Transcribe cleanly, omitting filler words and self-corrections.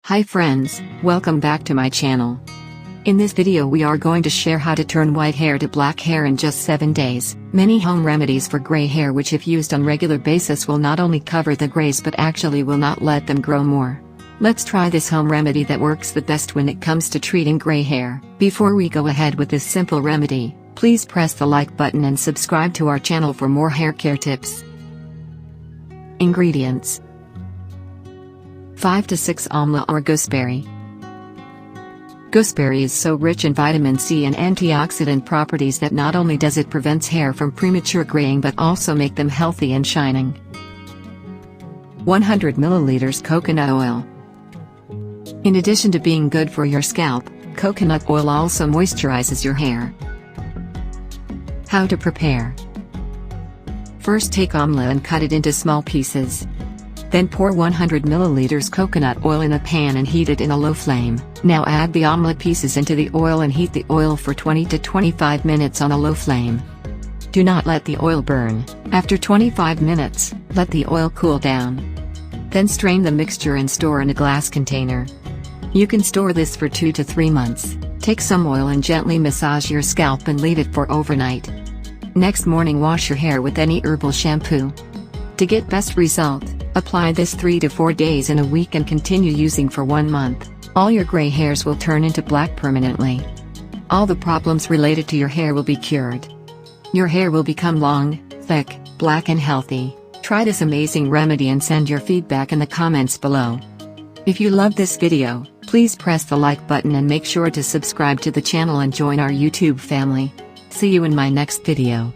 Hi friends, welcome back to my channel. In this video we are going to share how to turn white hair to black hair in just 7 days. Many home remedies for gray hair which if used on regular basis will not only cover the grays but actually will not let them grow more. Let's try this home remedy that works the best when it comes to treating gray hair. Before we go ahead with this simple remedy, please press the like button and subscribe to our channel for more hair care tips. Ingredients: 5 to 6 amla or gooseberry. Gooseberry is so rich in vitamin C and antioxidant properties that not only does it prevent hair from premature graying but also make them healthy and shining. 100 milliliters coconut oil. In addition to being good for your scalp, coconut oil also moisturizes your hair. How to prepare: first take amla and cut it into small pieces. Then pour 100 milliliters coconut oil in a pan and heat it in a low flame. Now add the amla pieces into the oil and heat the oil for 20 to 25 minutes on a low flame. Do not let the oil burn. After 25 minutes, let the oil cool down. Then strain the mixture and store in a glass container. You can store this for 2 to 3 months. Take some oil and gently massage your scalp and leave it for overnight. Next morning wash your hair with any herbal shampoo. To get best result, apply this 3 to 4 days in a week and continue using for 1 month. All your gray hairs will turn into black permanently. All the problems related to your hair will be cured. Your hair will become long, thick, black and healthy. Try this amazing remedy and send your feedback in the comments below. If you love this video, please press the like button and make sure to subscribe to the channel and join our YouTube family. See you in my next video.